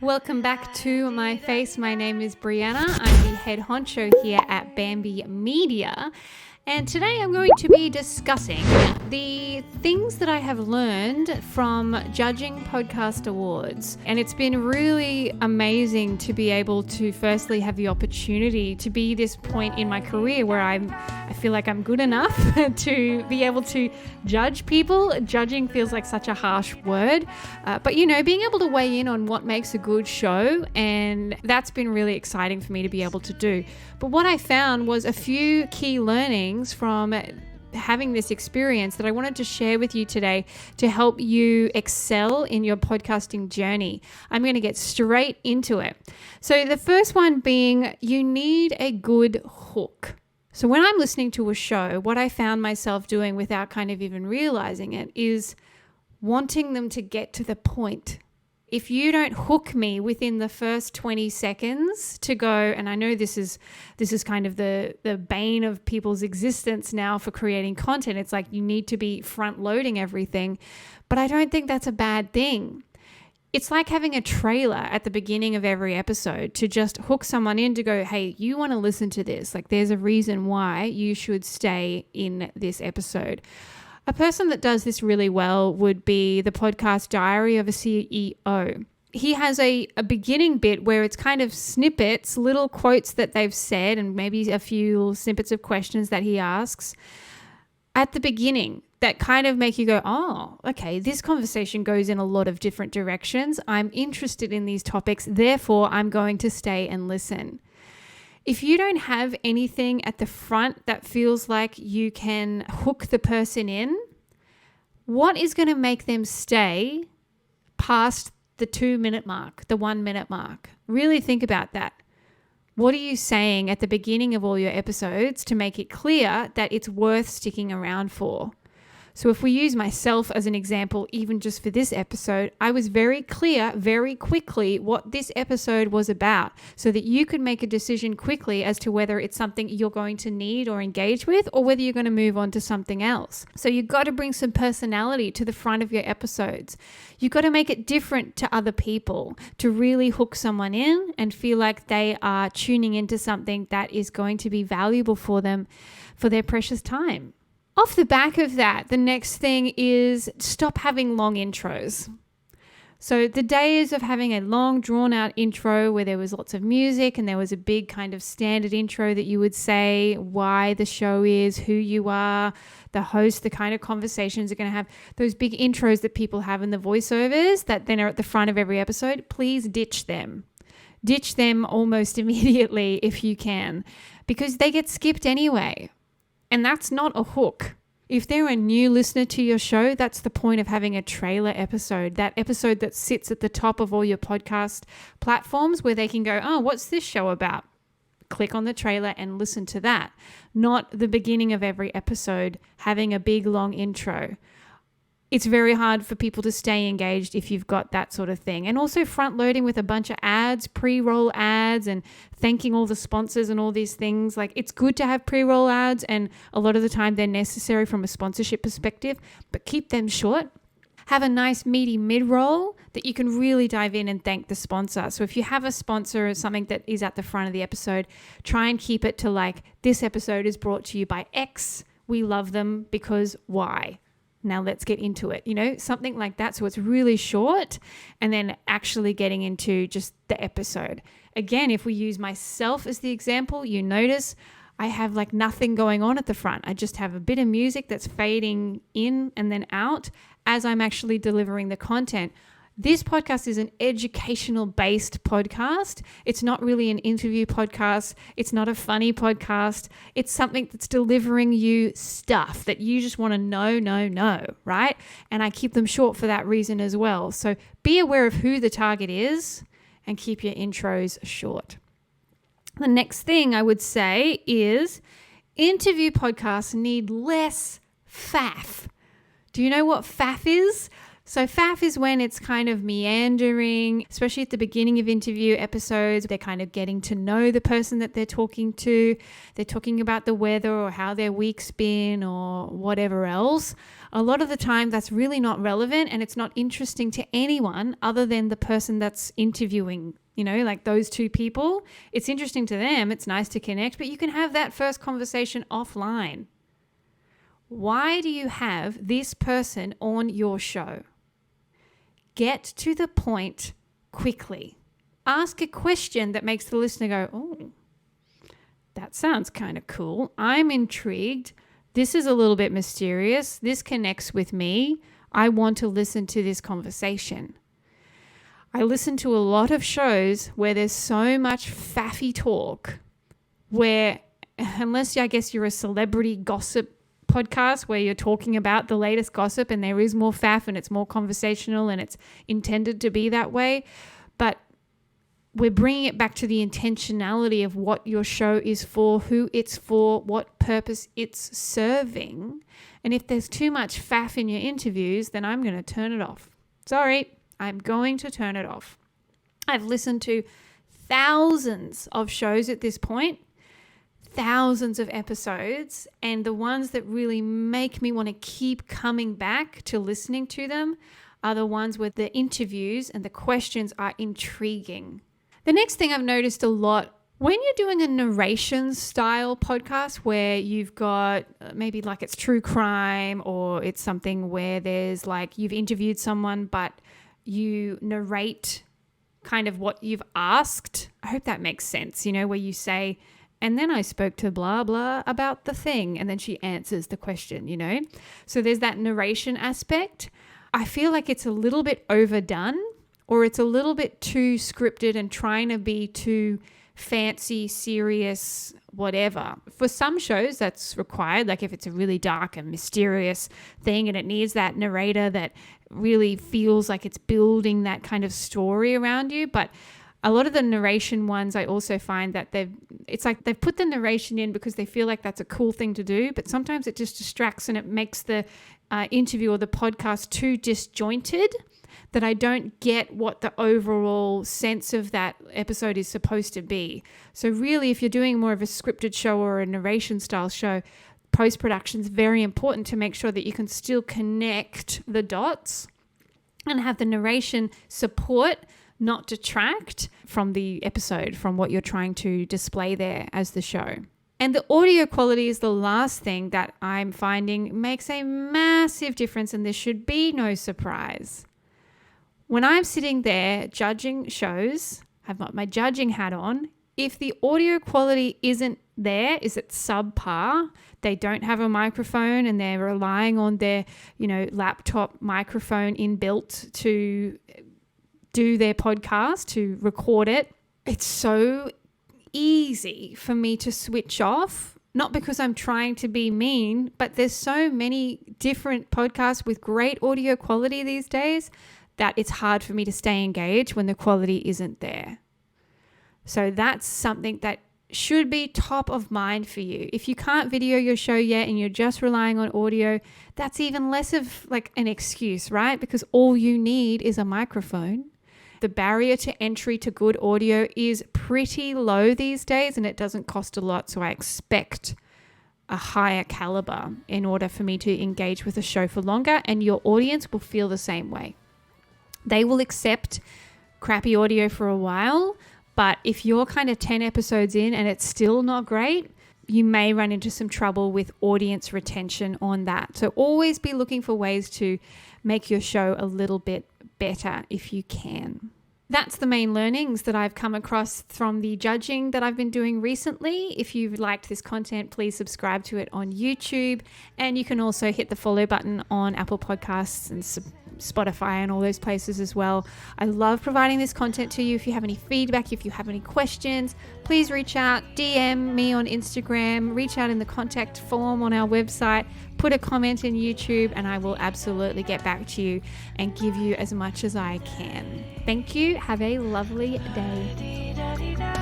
Welcome back to my face. My name is Brianna. I'm the head honcho here at Bambymedia. And today I'm going to be discussing the things that I have learned from judging podcast awards. And it's been really amazing to be able to firstly have the opportunity to be this point in my career where I feel like I'm good enough to be able to judge people. Judging feels like such a harsh word, but being able to weigh in on what makes a good show, and that's been really exciting for me to be able to do. But what I found was a few key learnings from having this experience that I wanted to share with you today to help you excel in your podcasting journey. I'm going to get straight into it. So the first one being, you need a good hook. So when I'm listening to a show, what I found myself doing without kind of even realizing it is wanting them to get to the point. If you don't hook me within the first 20 seconds to go, and I know this is kind of the bane of people's existence now for creating content. It's like you need to be front loading everything, but I don't think that's a bad thing. It's like having a trailer at the beginning of every episode to just hook someone in to go, hey, you want to listen to this. Like there's a reason why you should stay in this episode. A person that does this really well would be the podcast Diary of a CEO. He has a beginning bit where it's kind of snippets, little quotes that they've said, and maybe a few snippets of questions that he asks at the beginning that kind of make you go, oh, okay, this conversation goes in a lot of different directions. I'm interested in these topics, therefore I'm going to stay and listen. If you don't have anything at the front that feels like you can hook the person in, what is going to make them stay past the 2-minute mark, the 1-minute mark? Really think about that. What are you saying at the beginning of all your episodes to make it clear that it's worth sticking around for? So if we use myself as an example, even just for this episode, I was very clear very quickly what this episode was about so that you could make a decision quickly as to whether it's something you're going to need or engage with or whether you're going to move on to something else. So you've got to bring some personality to the front of your episodes. You've got to make it different to other people to really hook someone in and feel like they are tuning into something that is going to be valuable for them for their precious time. Off the back of that, the next thing is stop having long intros. So the days of having a long drawn out intro where there was lots of music and there was a big kind of standard intro that you would say why the show is, who you are, the host, the kind of conversations you're going to have, those big intros that people have in the voiceovers that then are at the front of every episode, please ditch them. Ditch them almost immediately if you can, because they get skipped anyway. And that's not a hook. If they're a new listener to your show, that's the point of having a trailer episode, that episode that sits at the top of all your podcast platforms where they can go, oh, what's this show about? Click on the trailer and listen to that. Not the beginning of every episode having a big long intro. It's very hard for people to stay engaged if you've got that sort of thing. And also front loading with a bunch of ads, pre-roll ads, and thanking all the sponsors and all these things. Like, it's good to have pre-roll ads, and a lot of the time they're necessary from a sponsorship perspective, but keep them short. Have a nice meaty mid-roll that you can really dive in and thank the sponsor. So if you have a sponsor or something that is at the front of the episode, try and keep it to like, this episode is brought to you by X. We love them because Y. Now let's get into it, something like that. So it's really short and then actually getting into just the episode. Again, if we use myself as the example, you notice I have like nothing going on at the front. I just have a bit of music that's fading in and then out as I'm actually delivering the content. This podcast is an educational-based podcast. It's not really an interview podcast. It's not a funny podcast. It's something that's delivering you stuff that you just want to know, right? And I keep them short for that reason as well. So be aware of who the target is and keep your intros short. The next thing I would say is interview podcasts need less faff. Do you know what faff is? So faff is when it's kind of meandering, especially at the beginning of interview episodes. They're kind of getting to know the person that they're talking to. They're talking about the weather or how their week's been or whatever else. A lot of the time that's really not relevant and it's not interesting to anyone other than the person that's interviewing, like those two people. It's interesting to them. It's nice to connect, but you can have that first conversation offline. Why do you have this person on your show? Get to the point quickly. Ask a question that makes the listener go, oh, that sounds kind of cool. I'm intrigued. This is a little bit mysterious. This connects with me. I want to listen to this conversation. I listen to a lot of shows where there's so much faffy talk where, unless I guess you're a celebrity gossip podcast where you're talking about the latest gossip and there is more faff and it's more conversational and it's intended to be that way, but we're bringing it back to the intentionality of what your show is for, who it's for, what purpose it's serving. And if there's too much faff in your interviews, then I'm going to turn it off. Sorry, I'm going to turn it off. I've listened to thousands of shows at this point, thousands of episodes, and the ones that really make me want to keep coming back to listening to them are the ones where the interviews and the questions are intriguing. The next thing I've noticed a lot, when you're doing a narration-style podcast where you've got maybe like it's true crime or it's something where there's like you've interviewed someone but you narrate kind of what you've asked. I hope that makes sense, where you say, and then I spoke to blah, blah about the thing. And then she answers the question, So there's that narration aspect. I feel like it's a little bit overdone or it's a little bit too scripted and trying to be too fancy, serious, whatever. For some shows that's required, like if it's a really dark and mysterious thing and it needs that narrator that really feels like it's building that kind of story around you. But a lot of the narration ones, I also find that they've put the narration in because they feel like that's a cool thing to do, but sometimes it just distracts and it makes the interview or the podcast too disjointed that I don't get what the overall sense of that episode is supposed to be. So really, if you're doing more of a scripted show or a narration style show, post-production is very important to make sure that you can still connect the dots and have the narration support, not detract from the episode, from what you're trying to display there as the show. And the audio quality is the last thing that I'm finding makes a massive difference, and there should be no surprise. When I'm sitting there judging shows, I've got my judging hat on, if the audio quality isn't there, is it subpar, they don't have a microphone and they're relying on their, laptop microphone inbuilt to do their podcast, to record it, it's so easy for me to switch off. Not because I'm trying to be mean, but there's so many different podcasts with great audio quality these days that it's hard for me to stay engaged when the quality isn't there. So that's something that should be top of mind for you. If you can't video your show yet and you're just relying on audio, that's even less of like an excuse, right? Because all you need is a microphone. The barrier to entry to good audio is pretty low these days and it doesn't cost a lot. So I expect a higher caliber in order for me to engage with a show for longer, and your audience will feel the same way. They will accept crappy audio for a while, but if you're kind of 10 episodes in and it's still not great, you may run into some trouble with audience retention on that. So always be looking for ways to make your show a little bit better if you can. That's the main learnings that I've come across from the judging that I've been doing recently. If you've liked this content, please subscribe to it on YouTube. And you can also hit the follow button on Apple Podcasts and Spotify and all those places as well. I love providing this content to you. If you have any feedback, if you have any questions, please reach out, DM me on Instagram, reach out in the contact form on our website, put a comment in YouTube, and I will absolutely get back to you and give you as much as I can. Thank you. Have a lovely day.